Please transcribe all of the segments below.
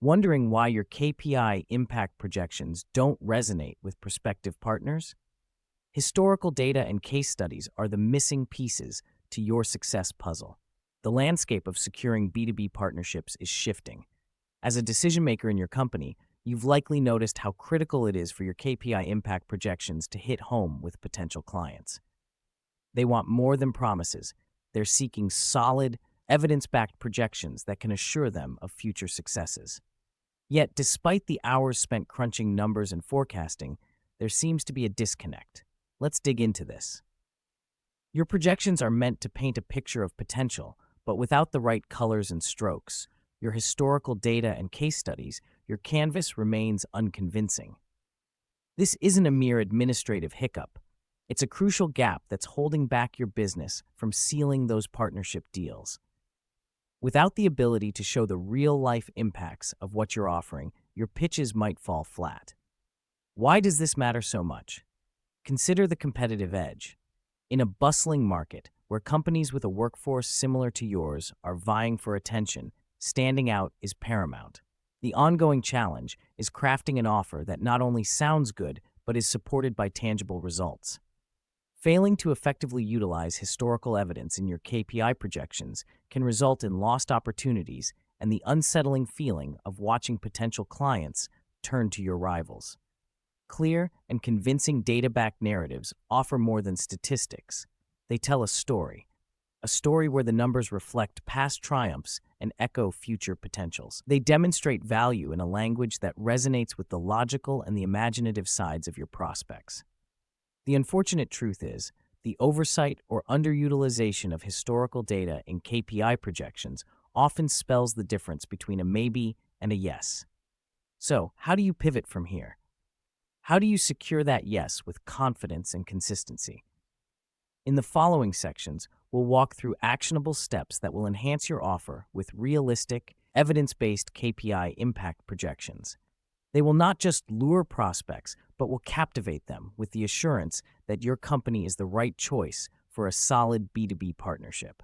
Wondering why your KPI impact projections don't resonate with prospective partners? Historical data and case studies are the missing pieces to your success puzzle. The landscape of securing B2B partnerships is shifting. As a decision maker in your company, you've likely noticed how critical it is for your KPI impact projections to hit home with potential clients. They want more than promises. They're seeking solid, evidence-backed projections that can assure them of future successes. Yet, despite the hours spent crunching numbers and forecasting, there seems to be a disconnect. Let's dig into this. Your projections are meant to paint a picture of potential, but without the right colors and strokes, your historical data and case studies, your canvas remains unconvincing. This isn't a mere administrative hiccup. It's a crucial gap that's holding back your business from sealing those partnership deals. Without the ability to show the real-life impacts of what you're offering, your pitches might fall flat. Why does this matter so much? Consider the competitive edge. In a bustling market where companies with a workforce similar to yours are vying for attention, standing out is paramount. The ongoing challenge is crafting an offer that not only sounds good, but is supported by tangible results. Failing to effectively utilize historical evidence in your KPI projections can result in lost opportunities and the unsettling feeling of watching potential clients turn to your rivals. Clear and convincing data-backed narratives offer more than statistics. They tell a story where the numbers reflect past triumphs and echo future potentials. They demonstrate value in a language that resonates with the logical and the imaginative sides of your prospects. The unfortunate truth is, the oversight or underutilization of historical data in KPI projections often spells the difference between a maybe and a yes. So, how do you pivot from here? How do you secure that yes with confidence and consistency? In the following sections, we'll walk through actionable steps that will enhance your offer with realistic, evidence-based KPI impact projections. They will not just lure prospects, but will captivate them with the assurance that your company is the right choice for a solid B2B partnership.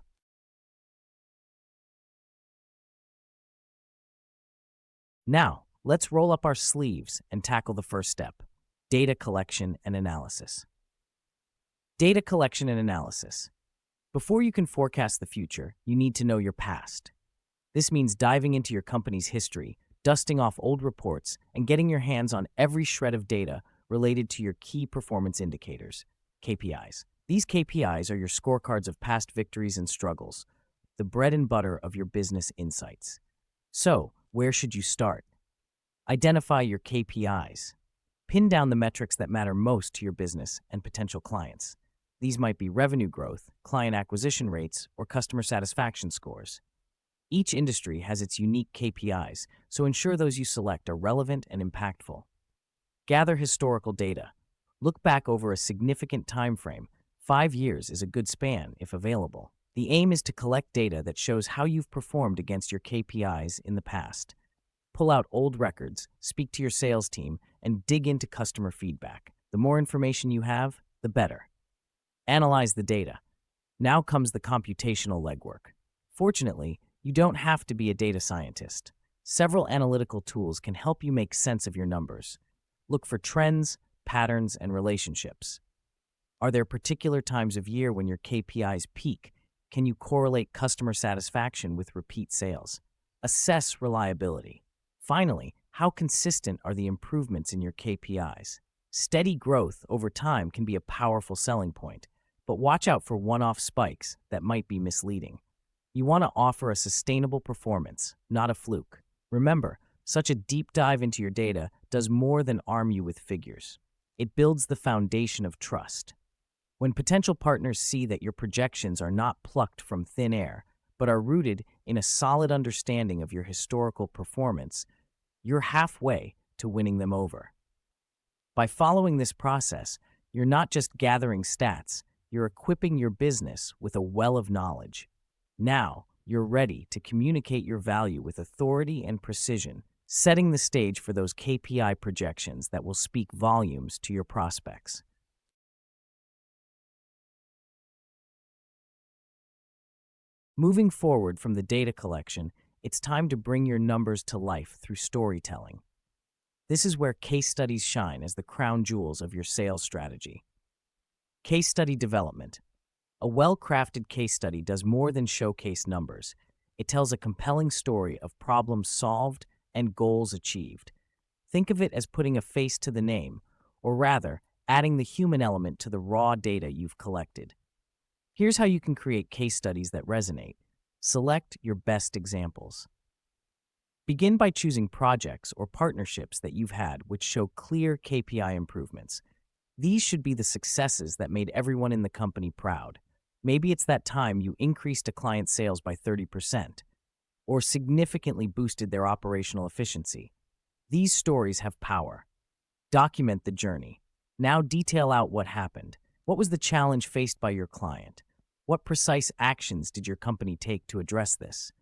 Now, let's roll up our sleeves and tackle the first step: data collection and analysis. Data collection and analysis. Before you can forecast the future, you need to know your past. This means diving into your company's history, dusting off old reports, and getting your hands on every shred of data related to your key performance indicators, KPIs. These KPIs are your scorecards of past victories and struggles, the bread and butter of your business insights. So, where should you start? Identify your KPIs. Pin down the metrics that matter most to your business and potential clients. These might be revenue growth, client acquisition rates, or customer satisfaction scores. Each industry has its unique KPIs, so ensure those you select are relevant and impactful. Gather historical data. Look back over a significant time frame. 5 years is a good span if available. The aim is to collect data that shows how you've performed against your KPIs in the past. Pull out old records, speak to your sales team, and dig into customer feedback. The more information you have, the better. Analyze the data. Now comes the computational legwork. Fortunately, you don't have to be a data scientist. Several analytical tools can help you make sense of your numbers. Look for trends, patterns, and relationships. Are there particular times of year when your KPIs peak? Can you correlate customer satisfaction with repeat sales? Assess reliability. Finally, how consistent are the improvements in your KPIs? Steady growth over time can be a powerful selling point, but watch out for one-off spikes that might be misleading. You want to offer a sustainable performance, not a fluke. Remember, such a deep dive into your data does more than arm you with figures. It builds the foundation of trust. When potential partners see that your projections are not plucked from thin air, but are rooted in a solid understanding of your historical performance, you're halfway to winning them over. By following this process, you're not just gathering stats, you're equipping your business with a well of knowledge. Now, you're ready to communicate your value with authority and precision, setting the stage for those KPI projections that will speak volumes to your prospects. Moving forward from the data collection, it's time to bring your numbers to life through storytelling. This is where case studies shine as the crown jewels of your sales strategy. Case study development. A well-crafted case study does more than showcase numbers. It tells a compelling story of problems solved and goals achieved. Think of it as putting a face to the name, or rather, adding the human element to the raw data you've collected. Here's how you can create case studies that resonate. Select your best examples. Begin by choosing projects or partnerships that you've had which show clear KPI improvements. These should be the successes that made everyone in the company proud. Maybe it's that time you increased a client's sales by 30% or significantly boosted their operational efficiency. These stories have power. Document the journey. Now detail out what happened. What was the challenge faced by your client? What precise actions did your company take to address this?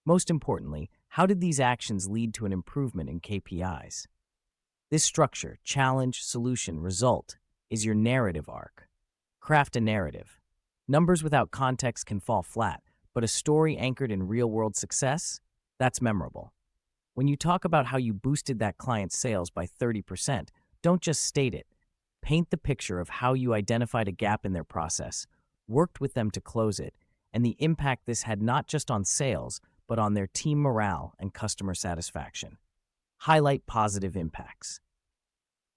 Most importantly, how did these actions lead to an improvement in KPIs? This structure, challenge, solution, result, is your narrative arc. Craft a narrative. Numbers without context can fall flat, but a story anchored in real-world success? That's memorable. When you talk about how you boosted that client's sales by 30%, don't just state it. Paint the picture of how you identified a gap in their process, worked with them to close it, and the impact this had not just on sales, but on their team morale and customer satisfaction. Highlight positive impacts.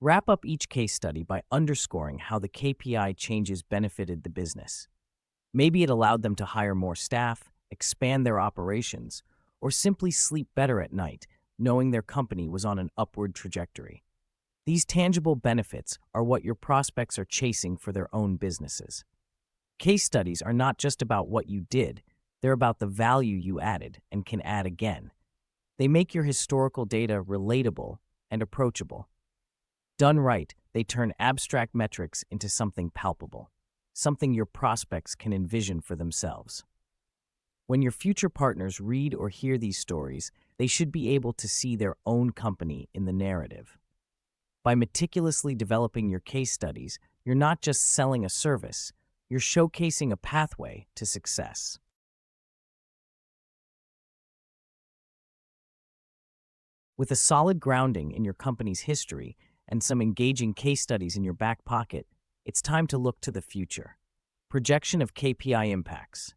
Wrap up each case study by underscoring how the KPI changes benefited the business. Maybe it allowed them to hire more staff, expand their operations, or simply sleep better at night, knowing their company was on an upward trajectory. These tangible benefits are what your prospects are chasing for their own businesses. Case studies are not just about what you did, they're about the value you added and can add again. They make your historical data relatable and approachable. Done right, they turn abstract metrics into something palpable, something your prospects can envision for themselves. When your future partners read or hear these stories, they should be able to see their own company in the narrative. By meticulously developing your case studies, you're not just selling a service, you're showcasing a pathway to success. With a solid grounding in your company's history and some engaging case studies in your back pocket, it's time to look to the future. Projection of KPI impacts.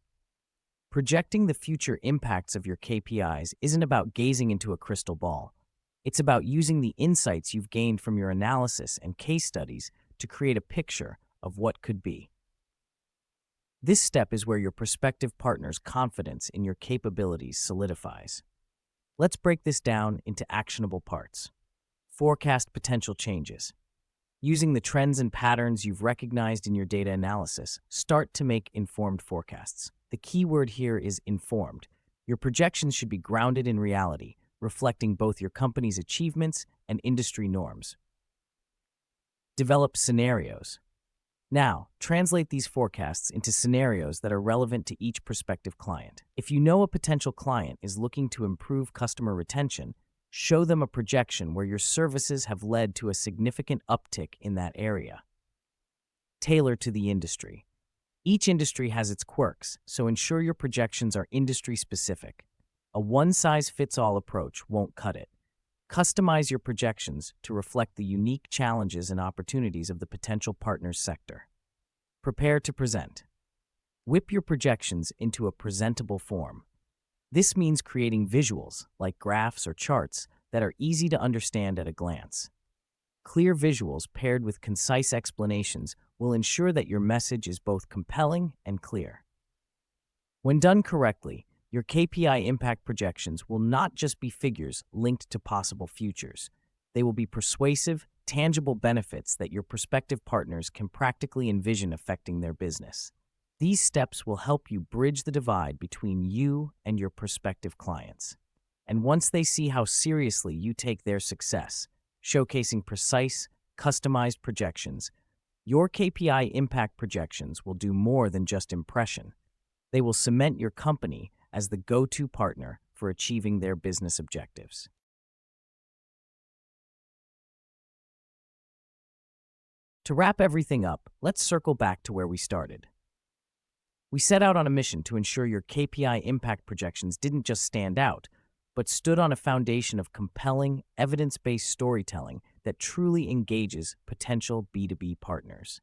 Projecting the future impacts of your KPIs isn't about gazing into a crystal ball. It's about using the insights you've gained from your analysis and case studies to create a picture of what could be. This step is where your prospective partner's confidence in your capabilities solidifies. Let's break this down into actionable parts. Forecast potential changes. Using the trends and patterns you've recognized in your data analysis, start to make informed forecasts. The key word here is informed. Your projections should be grounded in reality, reflecting both your company's achievements and industry norms. Develop scenarios. Now, translate these forecasts into scenarios that are relevant to each prospective client. If you know a potential client is looking to improve customer retention, show them a projection where your services have led to a significant uptick in that area. Tailor to the industry. Each industry has its quirks, so ensure your projections are industry-specific. A one-size-fits-all approach won't cut it. Customize your projections to reflect the unique challenges and opportunities of the potential partner's sector. Prepare to present. Whip your projections into a presentable form. This means creating visuals, like graphs or charts, that are easy to understand at a glance. Clear visuals paired with concise explanations will ensure that your message is both compelling and clear. When done correctly, your KPI impact projections will not just be figures linked to possible futures. They will be persuasive, tangible benefits that your prospective partners can practically envision affecting their business. These steps will help you bridge the divide between you and your prospective clients. And once they see how seriously you take their success, showcasing precise, customized projections, your KPI impact projections will do more than just impression. They will cement your company as the go-to partner for achieving their business objectives. To wrap everything up, let's circle back to where we started. We set out on a mission to ensure your KPI impact projections didn't just stand out, but stood on a foundation of compelling, evidence-based storytelling that truly engages potential B2B partners.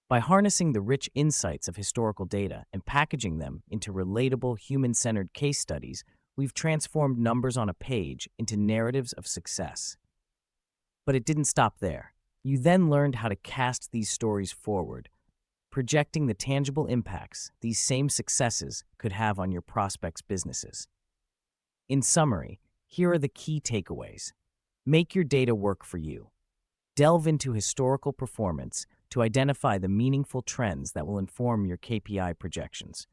By harnessing the rich insights of historical data and packaging them into relatable, human-centered case studies, we've transformed numbers on a page into narratives of success. But it didn't stop there. You then learned how to cast these stories forward, projecting the tangible impacts these same successes could have on your prospects' businesses. In summary, here are the key takeaways. Make your data work for you. Delve into historical performance to identify the meaningful trends that will inform your KPI projections.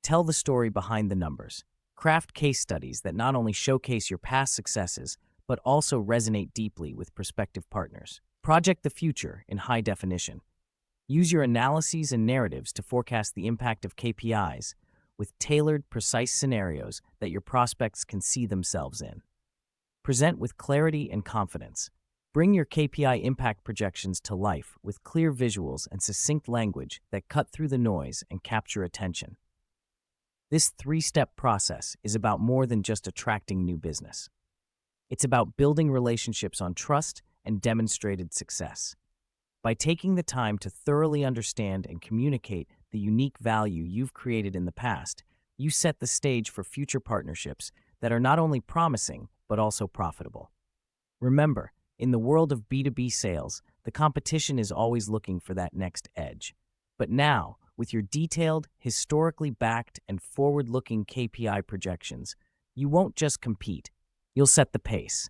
Tell the story behind the numbers. Craft case studies that not only showcase your past successes, but also resonate deeply with prospective partners. Project the future in high definition. Use your analyses and narratives to forecast the impact of KPIs with tailored, precise scenarios that your prospects can see themselves in. Present with clarity and confidence. Bring your KPI impact projections to life with clear visuals and succinct language that cut through the noise and capture attention. This three-step process is about more than just attracting new business. It's about building relationships on trust and demonstrated success. By taking the time to thoroughly understand and communicate the unique value you've created in the past, you set the stage for future partnerships that are not only promising, but also profitable. Remember, in the world of B2B sales, the competition is always looking for that next edge. But now, with your detailed, historically backed, and forward-looking KPI projections, you won't just compete, you'll set the pace.